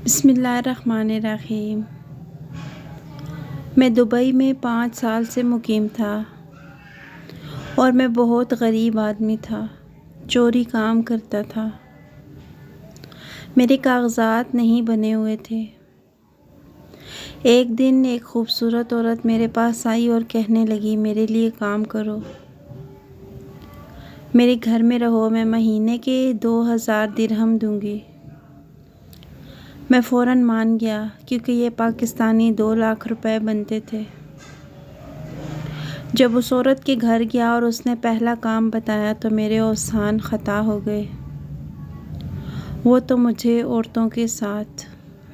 बिस्मिल्लाहिर्रहमानिर्रहीम। मैं दुबई में 5 साल से मुकीम था और मैं बहुत गरीब आदमी था, चोरी काम करता था। मेरे कागजात नहीं बने हुए थे। एक दिन एक खूबसूरत औरत मेरे पास आई और कहने लगी, मेरे लिए काम करो, मेरे घर में रहो, मैं महीने के 2000 दिरहम दूंगी। मैं फ़ौरन मान गया क्योंकि ये पाकिस्तानी 2 लाख रुपए बनते थे। जब उस औरत के घर गया और उसने पहला काम बताया तो मेरे औसान ख़ता हो गए। वो तो मुझे औरतों के साथ।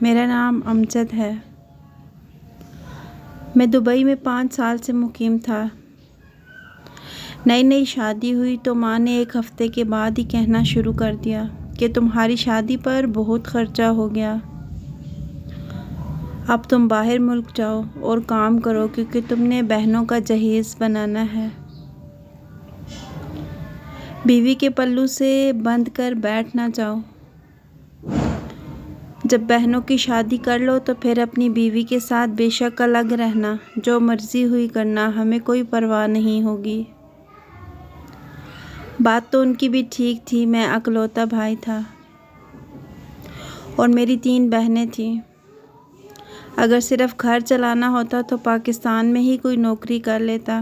मेरा नाम अमजद है। मैं दुबई में 5 साल से मुकीम था। नई नई शादी हुई तो माँ ने 1 हफ़्ते के बाद ही कहना शुरू कर दिया कि तुम्हारी शादी पर बहुत ख़र्चा हो गया, अब तुम बाहर मुल्क जाओ और काम करो क्योंकि तुमने बहनों का जहेज़ बनाना है। बीवी के पल्लू से बंध कर बैठ ना जाओ। जब बहनों की शादी कर लो तो फिर अपनी बीवी के साथ बेशक अलग रहना, जो मर्ज़ी हुई करना, हमें कोई परवाह नहीं होगी। बात तो उनकी भी ठीक थी। मैं अकलौता भाई था और मेरी 3 बहनें थीं। अगर सिर्फ़ घर चलाना होता तो पाकिस्तान में ही कोई नौकरी कर लेता,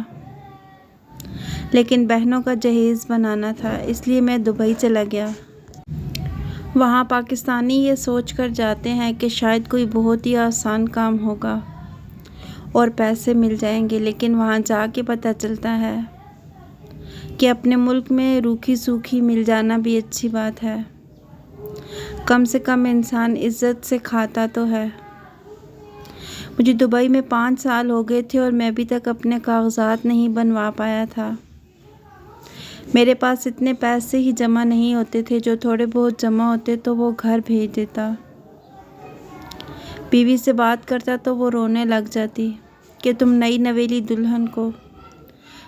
लेकिन बहनों का जहेज़ बनाना था, इसलिए मैं दुबई चला गया। वहाँ पाकिस्तानी ये सोच कर जाते हैं कि शायद कोई बहुत ही आसान काम होगा और पैसे मिल जाएंगे, लेकिन वहाँ जाके पता चलता है कि अपने मुल्क में रूखी सूखी मिल जाना भी अच्छी बात है। कम से कम इंसान इज़्ज़त से खाता तो है। मुझे दुबई में 5 साल हो गए थे और मैं अभी तक अपने कागजात नहीं बनवा पाया था। मेरे पास इतने पैसे ही जमा नहीं होते थे, जो थोड़े बहुत जमा होते तो वो घर भेज देता। बीवी से बात करता तो वो रोने लग जाती कि तुम नई नवेली दुल्हन को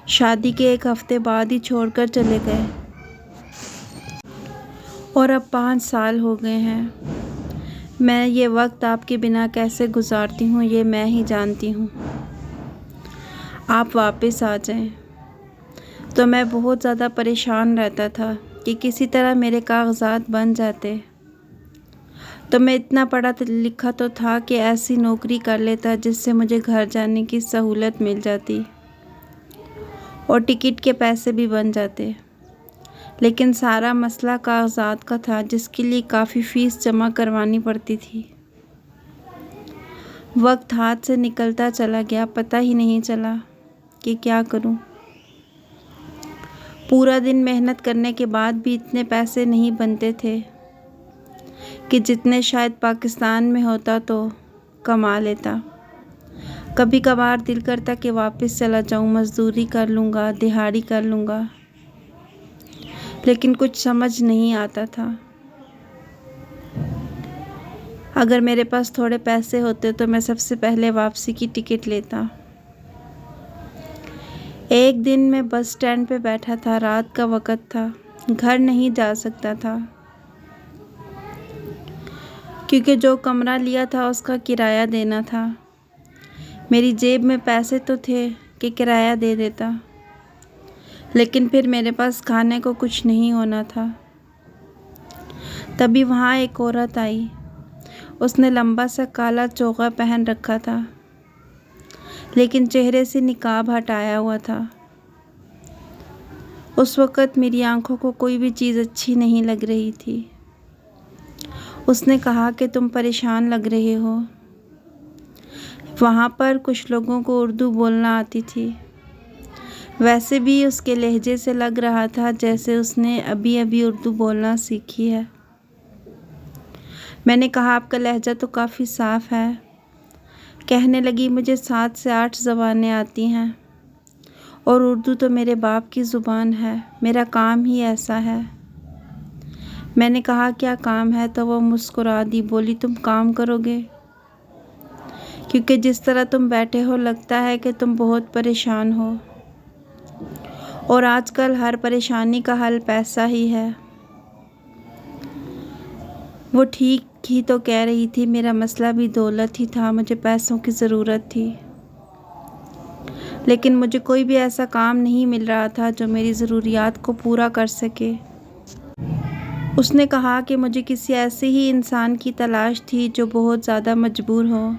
शादी के 1 हफ़्ते बाद ही छोड़कर चले गए। और अब 5 साल हो गए हैं। मैं ये वक्त आपके बिना कैसे गुजारती हूँ ये मैं ही जानती हूँ। आप वापस आ जाएं। तो मैं बहुत ज़्यादा परेशान रहता था कि किसी तरह मेरे कागजात बन जाते। तो मैं इतना पढ़ा लिखा तो था कि ऐसी नौकरी कर लेता जिससे मुझे घर जाने की सहूलत मिल जाती और टिकट के पैसे भी बन जाते। लेकिन सारा मसला कागजात का था, जिसके लिए काफ़ी फ़ीस जमा करवानी पड़ती थी। वक्त हाथ से निकलता चला गया, पता ही नहीं चला कि क्या करूं। पूरा दिन मेहनत करने के बाद भी इतने पैसे नहीं बनते थे कि जितने शायद पाकिस्तान में होता तो कमा लेता। कभी कभार दिल करता कि वापस चला जाऊं, मज़दूरी कर लूँगा, दिहाड़ी कर लूँगा, लेकिन कुछ समझ नहीं आता था। अगर मेरे पास थोड़े पैसे होते तो मैं सबसे पहले वापसी की टिकट लेता। एक दिन मैं बस स्टैंड पे बैठा था, रात का वक़्त था, घर नहीं जा सकता था क्योंकि जो कमरा लिया था उसका किराया देना था। मेरी जेब में पैसे तो थे कि किराया दे देता, लेकिन फिर मेरे पास खाने को कुछ नहीं होना था। तभी वहाँ एक औरत आई। उसने लंबा सा काला चोगा पहन रखा था, लेकिन चेहरे से निकाब हटाया हुआ था। उस वक़्त मेरी आंखों को कोई भी चीज़ अच्छी नहीं लग रही थी। उसने कहा कि तुम परेशान लग रहे हो। वहाँ पर कुछ लोगों को उर्दू बोलना आती थी। वैसे भी उसके लहजे से लग रहा था जैसे उसने अभी अभी उर्दू बोलना सीखी है। मैंने कहा, आपका लहजा तो काफ़ी साफ़ है। कहने लगी, मुझे 7 से 8 ज़बानें आती हैं और उर्दू तो मेरे बाप की ज़ुबान है, मेरा काम ही ऐसा है। मैंने कहा, क्या काम है? तो वो मुस्कुरा दी, बोली, तुम काम करोगे? क्योंकि जिस तरह तुम बैठे हो लगता है कि तुम बहुत परेशान हो, और आजकल हर परेशानी का हल पैसा ही है। वो ठीक ही तो कह रही थी, मेरा मसला भी दौलत ही था, मुझे पैसों की ज़रूरत थी। लेकिन मुझे कोई भी ऐसा काम नहीं मिल रहा था जो मेरी ज़रूरियात को पूरा कर सके। उसने कहा कि मुझे किसी ऐसे ही इंसान की तलाश थी जो बहुत ज़्यादा मजबूर हो,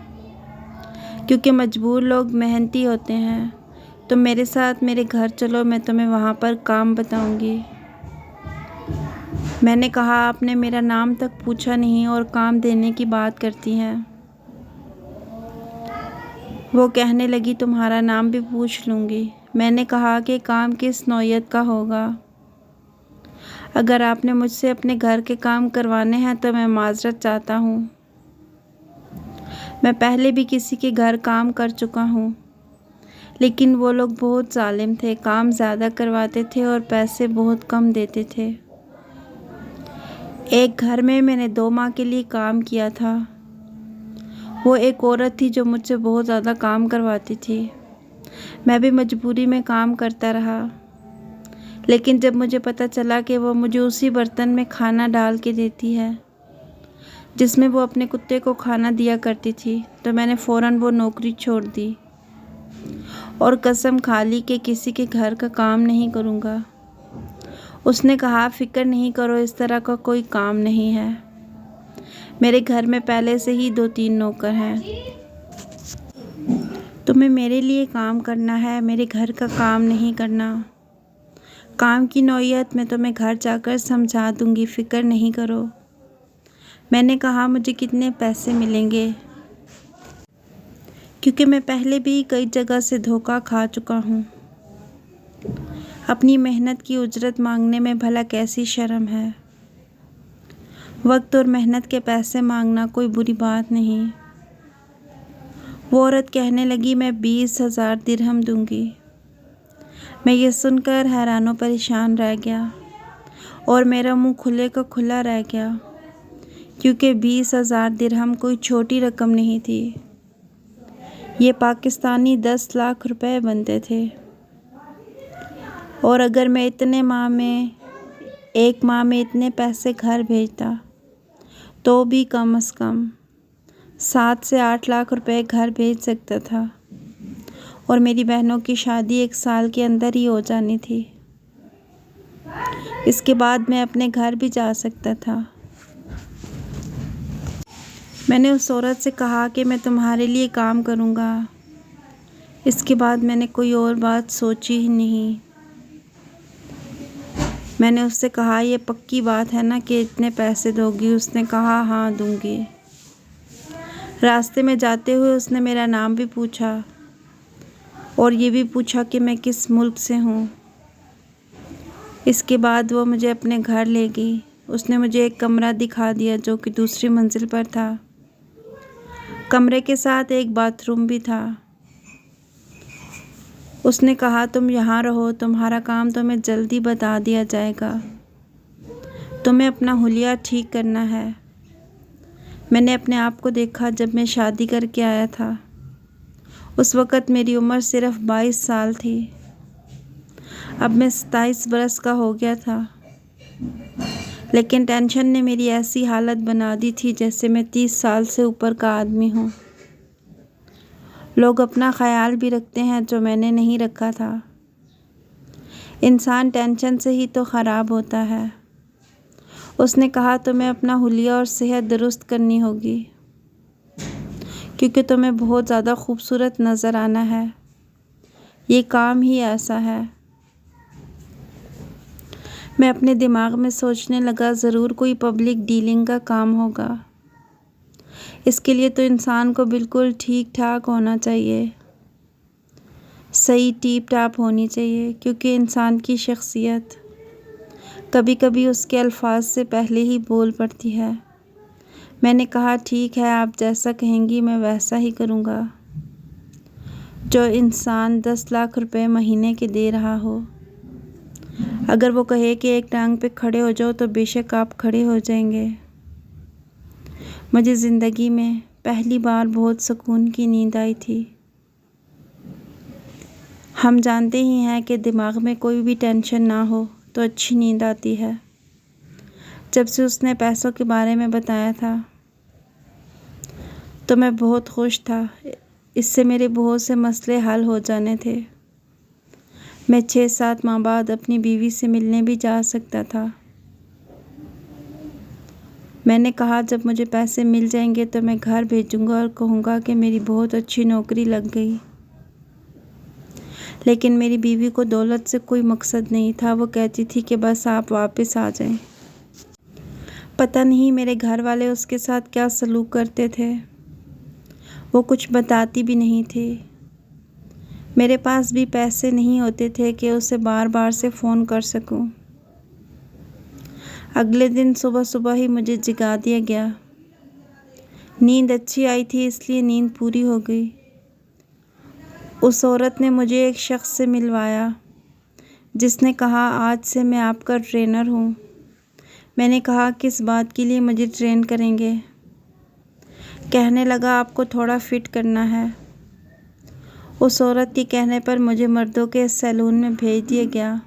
क्योंकि मजबूर लोग मेहनती होते हैं। तो मेरे साथ मेरे घर चलो, मैं तुम्हें वहाँ पर काम बताऊँगी। मैंने कहा, आपने मेरा नाम तक पूछा नहीं और काम देने की बात करती हैं। वो कहने लगी, तुम्हारा नाम भी पूछ लूँगी। मैंने कहा कि काम किस नौयत का होगा। अगर आपने मुझसे अपने घर के काम करवाने हैं तो मैं माजरत चाहता हूँ। मैं पहले भी किसी के घर काम कर चुका हूँ, लेकिन वो लोग बहुत जालिम थे, काम ज़्यादा करवाते थे और पैसे बहुत कम देते थे। एक घर में मैंने 2 माह के लिए काम किया था। वो एक औरत थी जो मुझसे बहुत ज़्यादा काम करवाती थी। मैं भी मजबूरी में काम करता रहा, लेकिन जब मुझे पता चला कि वो मुझे उसी बर्तन में खाना डाल के देती है जिसमें वो अपने कुत्ते को खाना दिया करती थी, तो मैंने फ़ौरन वो नौकरी छोड़ दी और कसम खा ली कि किसी के घर का काम नहीं करूँगा। उसने कहा, फ़िक्र नहीं करो, इस तरह का कोई काम नहीं है। मेरे घर में पहले से ही 2-3 नौकर हैं। तुम्हें मेरे लिए काम करना है, मेरे घर का काम नहीं करना। काम की नौयत मैं तुम्हें घर जाकर समझा दूँगी, फ़िक्र नहीं करो। मैंने कहा, मुझे कितने पैसे मिलेंगे? क्योंकि मैं पहले भी कई जगह से धोखा खा चुका हूँ। अपनी मेहनत की उजरत मांगने में भला कैसी शर्म है। वक्त और मेहनत के पैसे मांगना कोई बुरी बात नहीं। वो औरत कहने लगी, मैं 20,000 दिरहम दूंगी। मैं ये सुनकर हैरान परेशान रह गया और मेरा मुंह खुले का खुला रह गया, क्योंकि 20,000 दिरहम कोई छोटी रकम नहीं थी। ये पाकिस्तानी 10 लाख रुपए बनते थे। और अगर मैं एक माह में इतने पैसे घर भेजता तो भी कम से कम 7 से 8 लाख रुपए घर भेज सकता था और मेरी बहनों की शादी 1 साल के अंदर ही हो जानी थी। इसके बाद मैं अपने घर भी जा सकता था। मैंने उस औरत से कहा कि मैं तुम्हारे लिए काम करूँगा। इसके बाद मैंने कोई और बात सोची ही नहीं। मैंने उससे कहा, ये पक्की बात है ना कि इतने पैसे दोगी? उसने कहा, हाँ दूंगी। रास्ते में जाते हुए उसने मेरा नाम भी पूछा और ये भी पूछा कि मैं किस मुल्क से हूँ। इसके बाद वो मुझे अपने घर ले गई। उसने मुझे एक कमरा दिखा दिया जो कि दूसरी मंजिल पर था। कमरे के साथ एक बाथरूम भी था। उसने कहा, तुम यहाँ रहो, तुम्हारा काम तुम्हें जल्दी बता दिया जाएगा। तुम्हें अपना हुलिया ठीक करना है। मैंने अपने आप को देखा जब मैं शादी करके आया था। उस वक़्त मेरी उम्र सिर्फ 22 साल थी। अब मैं 27 बरस का हो गया था, लेकिन टेंशन ने मेरी ऐसी हालत बना दी थी जैसे मैं 30 साल से ऊपर का आदमी हूँ। लोग अपना ख्याल भी रखते हैं जो मैंने नहीं रखा था। इंसान टेंशन से ही तो ख़राब होता है। उसने कहा, तुम्हें अपना हुलिया और सेहत दुरुस्त करनी होगी, क्योंकि तुम्हें बहुत ज़्यादा खूबसूरत नज़र आना है। ये काम ही ऐसा है। मैं अपने दिमाग में सोचने लगा, ज़रूर कोई पब्लिक डीलिंग का काम होगा। इसके लिए तो इंसान को बिल्कुल ठीक ठाक होना चाहिए, सही टीप टाप होनी चाहिए, क्योंकि इंसान की शख्सियत कभी कभी उसके अल्फाज से पहले ही बोल पड़ती है। मैंने कहा, ठीक है, आप जैसा कहेंगी मैं वैसा ही करूँगा। जो इंसान 10 लाख रुपए महीने के दे रहा हो, अगर वो कहे कि एक टांग पे खड़े हो जाओ तो बेशक आप खड़े हो जाएंगे। मुझे ज़िंदगी में पहली बार बहुत सुकून की नींद आई थी। हम जानते ही हैं कि दिमाग में कोई भी टेंशन ना हो तो अच्छी नींद आती है। जब से उसने पैसों के बारे में बताया था तो मैं बहुत खुश था। इससे मेरे बहुत से मसले हल हो जाने थे। मैं 6-7 माह बाद अपनी बीवी से मिलने भी जा सकता था। मैंने कहा जब मुझे पैसे मिल जाएंगे तो मैं घर भेजूंगा और कहूँगा कि मेरी बहुत अच्छी नौकरी लग गई। लेकिन मेरी बीवी को दौलत से कोई मकसद नहीं था। वो कहती थी कि बस आप वापस आ जाएं। पता नहीं मेरे घर वाले उसके साथ क्या सलूक करते थे। वो कुछ बताती भी नहीं थी। मेरे पास भी पैसे नहीं होते थे कि उसे बार बार से फ़ोन कर सकूं। अगले दिन सुबह सुबह ही मुझे जगा दिया गया। नींद अच्छी आई थी इसलिए नींद पूरी हो गई। उस औरत ने मुझे एक शख्स से मिलवाया जिसने कहा आज से मैं आपका ट्रेनर हूँ। मैंने कहा किस बात के लिए मुझे ट्रेन करेंगे? कहने लगा आपको थोड़ा फिट करना है। उस औरत के कहने पर मुझे मर्दों के सैलून में भेज दिया गया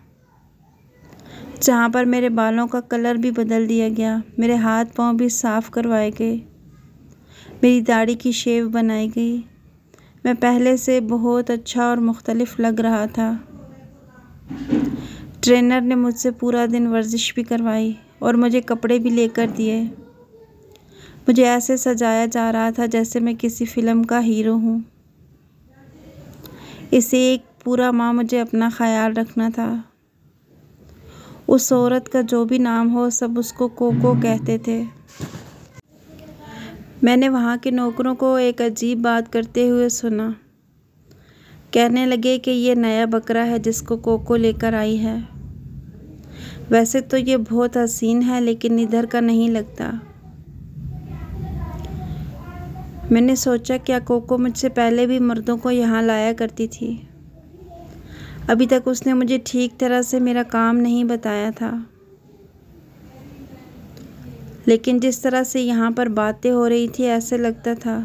जहाँ पर मेरे बालों का कलर भी बदल दिया गया। मेरे हाथ पांव भी साफ़ करवाए गए। मेरी दाढ़ी की शेव बनाई गई। मैं पहले से बहुत अच्छा और मुख्तलिफ लग रहा था। ट्रेनर ने मुझसे पूरा दिन वर्जिश भी करवाई और मुझे कपड़े भी लेकर दिए। मुझे ऐसे सजाया जा रहा था जैसे मैं किसी फ़िल्म का हीरो हूँ। इसे एक पूरा माह मुझे अपना ख्याल रखना था। उस औरत का जो भी नाम हो सब उसको कोको कहते थे। मैंने वहाँ के नौकरों को एक अजीब बात करते हुए सुना। कहने लगे कि ये नया बकरा है जिसको कोको लेकर आई है। वैसे तो ये बहुत हसीन है लेकिन इधर का नहीं लगता। मैंने सोचा क्या कोको मुझसे पहले भी मर्दों को यहाँ लाया करती थी। अभी तक उसने मुझे ठीक तरह से मेरा काम नहीं बताया था। लेकिन जिस तरह से यहाँ पर बातें हो रही थी ऐसे लगता था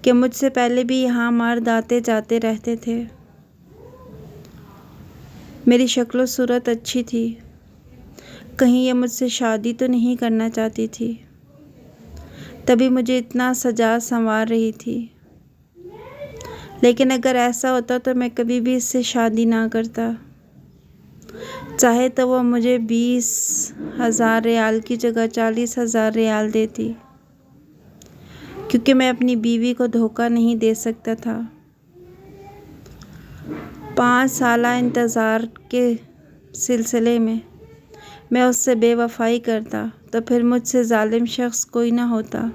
कि मुझसे पहले भी यहाँ मर्द आते जाते रहते थे। मेरी शक्ल सूरत अच्छी थी। कहीं ये मुझसे शादी तो नहीं करना चाहती थी, तभी मुझे इतना सजा संवार रही थी। लेकिन अगर ऐसा होता तो मैं कभी भी इससे शादी ना करता। चाहे तो वो मुझे 20,000 रियाल की जगह 40,000 रियाल देती, क्योंकि मैं अपनी बीवी को धोखा नहीं दे सकता था। 5 साल इंतज़ार के सिलसिले में मैं उससे बेवफाई करता तो फिर मुझसे जालिम शख्स कोई ना होता।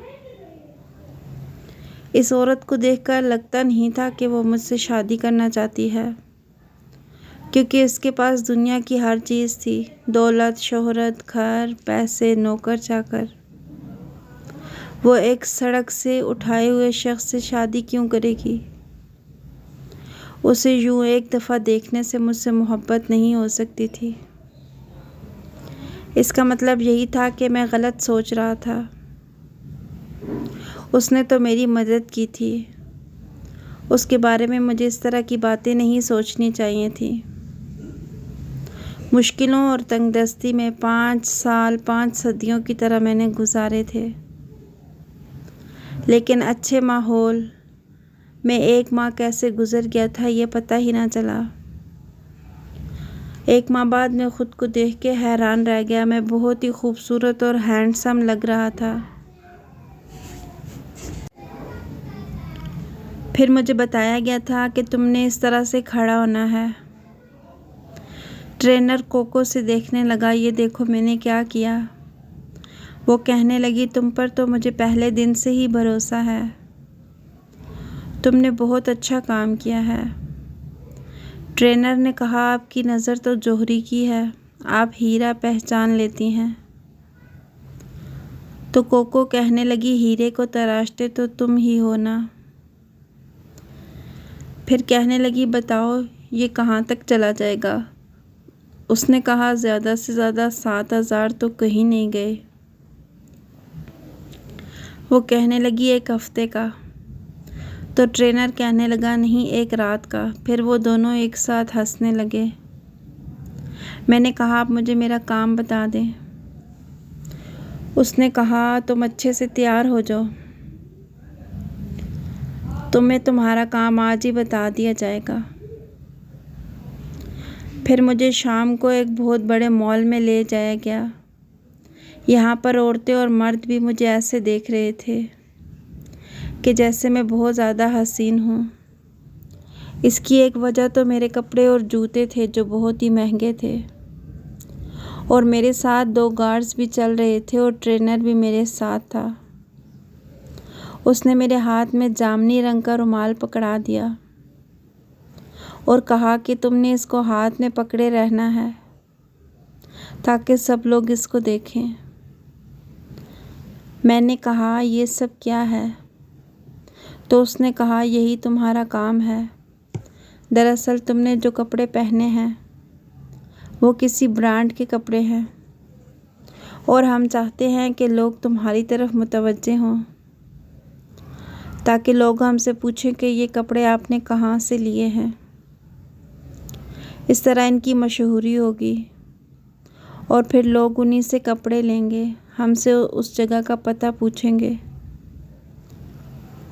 इस औरत को देखकर लगता नहीं था कि वो मुझसे शादी करना चाहती है, क्योंकि इसके पास दुनिया की हर चीज़ थी। दौलत, शोहरत, घर, पैसे, नौकर चाकर। वो एक सड़क से उठाए हुए शख्स से शादी क्यों करेगी? उसे यूँ एक दफ़ा देखने से मुझसे मोहब्बत नहीं हो सकती थी। इसका मतलब यही था कि मैं गलत सोच रहा था। उसने तो मेरी मदद की थी। उसके बारे में मुझे इस तरह की बातें नहीं सोचनी चाहिए थी। मुश्किलों और तंगदस्ती में 5 साल 5 सदियों की तरह मैंने गुजारे थे। लेकिन अच्छे माहौल में 1 माह कैसे गुजर गया था ये पता ही ना चला। 1 माह बाद मैं ख़ुद को देख के हैरान रह गया। मैं बहुत ही खूबसूरत और हैंडसम लग रहा था। फिर मुझे बताया गया था कि तुमने इस तरह से खड़ा होना है। ट्रेनर कोको से देखने लगा, ये देखो मैंने क्या किया। वो कहने लगी, तुम पर तो मुझे पहले दिन से ही भरोसा है। तुमने बहुत अच्छा काम किया है। ट्रेनर ने कहा, आपकी नज़र तो जौहरी की है, आप हीरा पहचान लेती हैं। तो कोको कहने लगी, हीरे को तराशते तो तुम ही हो ना। फिर कहने लगी, बताओ ये कहाँ तक चला जाएगा? उसने कहा, ज़्यादा से ज़्यादा 7,000 तो कहीं नहीं गए। वो कहने लगी, 1 हफ्ते का। तो ट्रेनर कहने लगा, नहीं 1 रात का। फिर वो दोनों एक साथ हंसने लगे। मैंने कहा, आप मुझे मेरा काम बता दें। उसने कहा, तुम अच्छे से तैयार हो जाओ, तुम्हें तुम्हारा काम आज ही बता दिया जाएगा। फिर मुझे शाम को एक बहुत बड़े मॉल में ले जाया गया। यहाँ पर औरतें और मर्द भी मुझे ऐसे देख रहे थे कि जैसे मैं बहुत ज़्यादा हसीन हूँ। इसकी एक वजह तो मेरे कपड़े और जूते थे जो बहुत ही महंगे थे, और मेरे साथ 2 गार्ड्स भी चल रहे थे और ट्रेनर भी मेरे साथ था। उसने मेरे हाथ में जामुनी रंग का रुमाल पकड़ा दिया और कहा कि तुमने इसको हाथ में पकड़े रहना है ताकि सब लोग इसको देखें। मैंने कहा, ये सब क्या है? तो उसने कहा, यही तुम्हारा काम है। दरअसल तुमने जो कपड़े पहने हैं वो किसी ब्रांड के कपड़े हैं, और हम चाहते हैं कि लोग तुम्हारी तरफ मुतवज्जे हों, ताकि लोग हमसे पूछें कि ये कपड़े आपने कहाँ से लिए हैं। इस तरह इनकी मशहूरी होगी और फिर लोग उन्हीं से कपड़े लेंगे, हमसे उस जगह का पता पूछेंगे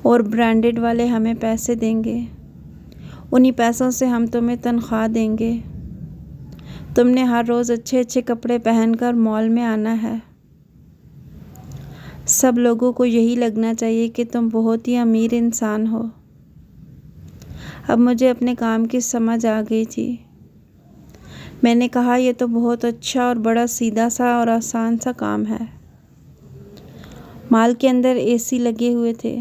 और ब्रांडेड वाले हमें पैसे देंगे। उन्हीं पैसों से हम तुम्हें तनख्वाह देंगे। तुमने हर रोज़ अच्छे अच्छे कपड़े पहनकर मॉल में आना है। सब लोगों को यही लगना चाहिए कि तुम बहुत ही अमीर इंसान हो। अब मुझे अपने काम की समझ आ गई थी। मैंने कहा, यह तो बहुत अच्छा और बड़ा सीधा सा और आसान सा काम है। मॉल के अंदर एसी लगे हुए थे।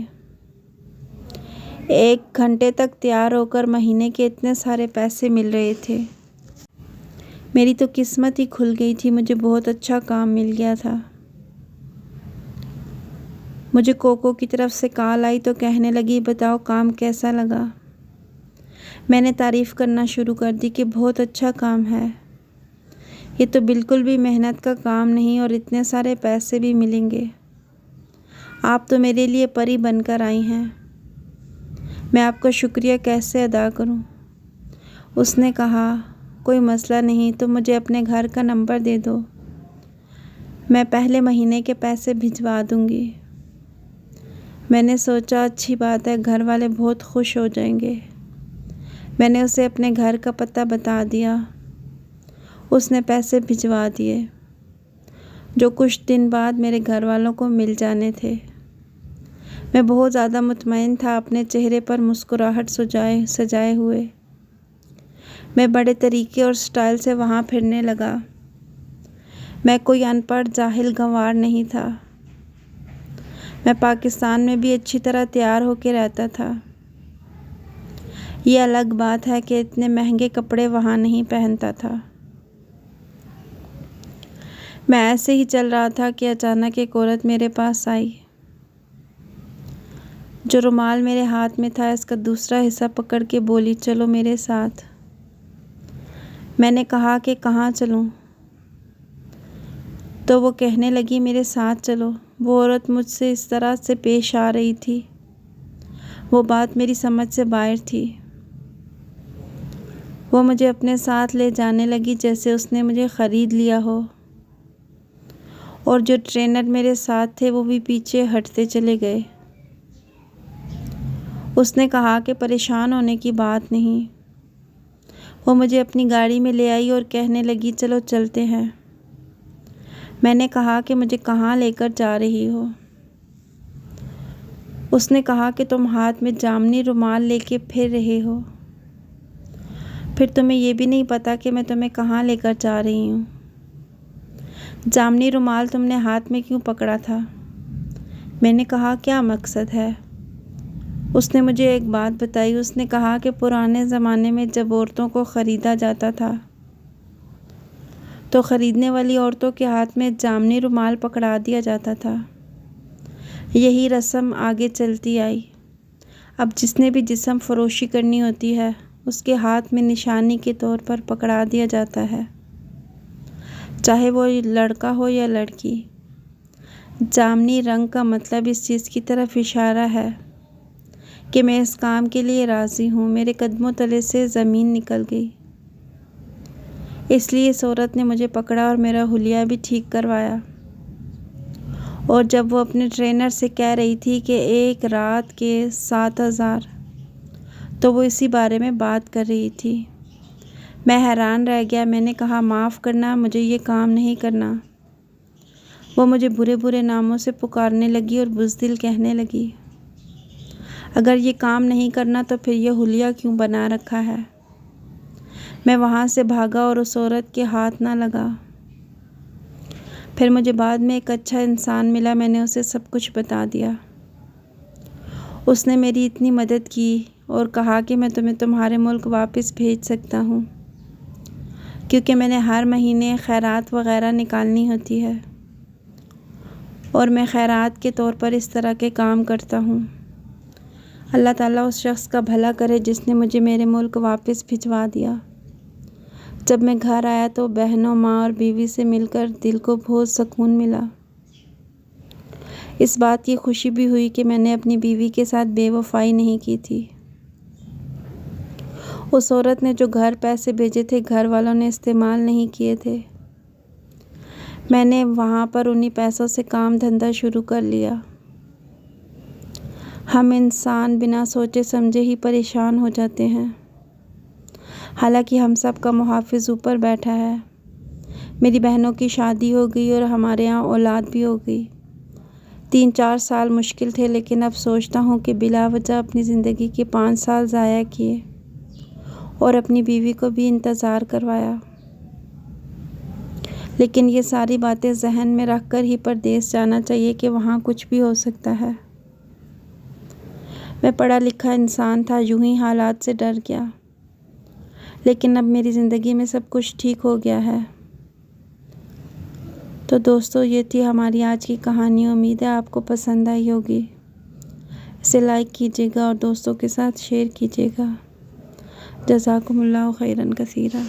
1 घंटे तक तैयार होकर महीने के इतने सारे पैसे मिल रहे थे। मेरी तो किस्मत ही खुल गई थी, मुझे बहुत अच्छा काम मिल गया था। मुझे कोको की तरफ से कॉल आई तो कहने लगी, बताओ काम कैसा लगा? मैंने तारीफ़ करना शुरू कर दी कि बहुत अच्छा काम है, ये तो बिल्कुल भी मेहनत का काम नहीं और इतने सारे पैसे भी मिलेंगे। आप तो मेरे लिए परी बनकर आई हैं, मैं आपका शुक्रिया कैसे अदा करूं? उसने कहा, कोई मसला नहीं, तो मुझे अपने घर का नंबर दे दो, मैं पहले महीने के पैसे भिजवा दूंगी। मैंने सोचा, अच्छी बात है, घर वाले बहुत खुश हो जाएंगे। मैंने उसे अपने घर का पता बता दिया। उसने पैसे भिजवा दिए, जो कुछ दिन बाद मेरे घर वालों को मिल जाने थे। मैं बहुत ज़्यादा मुतमईन था, अपने चेहरे पर मुस्कुराहट सजाए हुए। मैं बड़े तरीके और स्टाइल से वहाँ फिरने लगा। मैं कोई अनपढ़ जाहिल गंवार नहीं था। मैं पाकिस्तान में भी अच्छी तरह तैयार होकर रहता था। ये अलग बात है कि इतने महंगे कपड़े वहाँ नहीं पहनता था। मैं ऐसे ही चल रहा था कि अचानक एक औरत मेरे पास आई, जो रुमाल मेरे हाथ में था इसका दूसरा हिस्सा पकड़ के बोली, चलो मेरे साथ। मैंने कहा कि कहाँ चलूँ? तो वो कहने लगी, मेरे साथ चलो। वो औरत मुझसे इस तरह से पेश आ रही थी, वो बात मेरी समझ से बाहर थी। वो मुझे अपने साथ ले जाने लगी जैसे उसने मुझे ख़रीद लिया हो, और जो ट्रेनर मेरे साथ थे वो भी पीछे हटते चले गए। उसने कहा कि परेशान होने की बात नहीं। वो मुझे अपनी गाड़ी में ले आई और कहने लगी, चलो चलते हैं। मैंने कहा कि मुझे कहाँ लेकर जा रही हो? उसने कहा कि तुम हाथ में जामुनी रुमाल लेके फिर रहे हो, फिर तुम्हें ये भी नहीं पता कि मैं तुम्हें कहाँ लेकर जा रही हूँ। जामुनी रुमाल तुमने हाथ में क्यों पकड़ा था? मैंने कहा, क्या मकसद है? उसने मुझे एक बात बताई। उसने कहा कि पुराने ज़माने में जब औरतों को ख़रीदा जाता था तो ख़रीदने वाली औरतों के हाथ में जामुनी रुमाल पकड़ा दिया जाता था। यही रस्म आगे चलती आई। अब जिसने भी जिस्म फरोशी करनी होती है उसके हाथ में निशानी के तौर पर पकड़ा दिया जाता है, चाहे वो लड़का हो या लड़की। जामुनी रंग का मतलब इस चीज़ की तरफ इशारा है कि मैं इस काम के लिए राज़ी हूँ। मेरे कदमों तले से ज़मीन निकल गई। इसलिए इस औरत ने मुझे पकड़ा और मेरा हुलिया भी ठीक करवाया। और जब वो अपने ट्रेनर से कह रही थी कि एक रात के 7,000, तो वो इसी बारे में बात कर रही थी। मैं हैरान रह गया। मैंने कहा, माफ़ करना, मुझे ये काम नहीं करना। वो मुझे बुरे बुरे नामों से पुकारने लगी और बुज़दिल कहने लगी। अगर ये काम नहीं करना तो फिर ये हुलिया क्यों बना रखा है। मैं वहाँ से भागा और उस औरत के हाथ ना लगा। फिर मुझे बाद में एक अच्छा इंसान मिला, मैंने उसे सब कुछ बता दिया। उसने मेरी इतनी मदद की और कहा कि मैं तुम्हें तुम्हारे मुल्क वापस भेज सकता हूँ, क्योंकि मैंने हर महीने खैरात वगैरह निकालनी होती है और मैं खैरात के तौर पर इस तरह के काम करता हूँ। अल्लाह ताला उस शख्स का भला करे जिसने मुझे मेरे मुल्क वापस भिजवा दिया। जब मैं घर आया तो बहनों, माँ और बीवी से मिलकर दिल को बहुत सुकून मिला। इस बात की खुशी भी हुई कि मैंने अपनी बीवी के साथ बेवफाई नहीं की थी। उस औरत ने जो घर पैसे भेजे थे, घर वालों ने इस्तेमाल नहीं किए थे। मैंने वहाँ पर उन्हीं पैसों से काम धंधा शुरू कर लिया। हम इंसान बिना सोचे समझे ही परेशान हो जाते हैं, हालांकि हम सब का मुहाफिज ऊपर बैठा है। मेरी बहनों की शादी हो गई और हमारे यहाँ औलाद भी हो गई। 3-4 साल मुश्किल थे, लेकिन अब सोचता हूँ कि बिला वजह अपनी ज़िंदगी के 5 साल ज़ाया किए और अपनी बीवी को भी इंतज़ार करवाया। लेकिन ये सारी बातें जहन में रख कर ही परदेश जाना चाहिए कि वहाँ कुछ भी हो सकता है। मैं पढ़ा लिखा इंसान था, यूं ही हालात से डर गया, लेकिन अब मेरी ज़िंदगी में सब कुछ ठीक हो गया है। तो दोस्तों, ये थी हमारी आज की कहानी। उम्मीद है आपको पसंद आई होगी। इसे लाइक कीजिएगा और दोस्तों के साथ शेयर कीजिएगा। जज़ाकुमुल्लाहु खैरन कसीरा।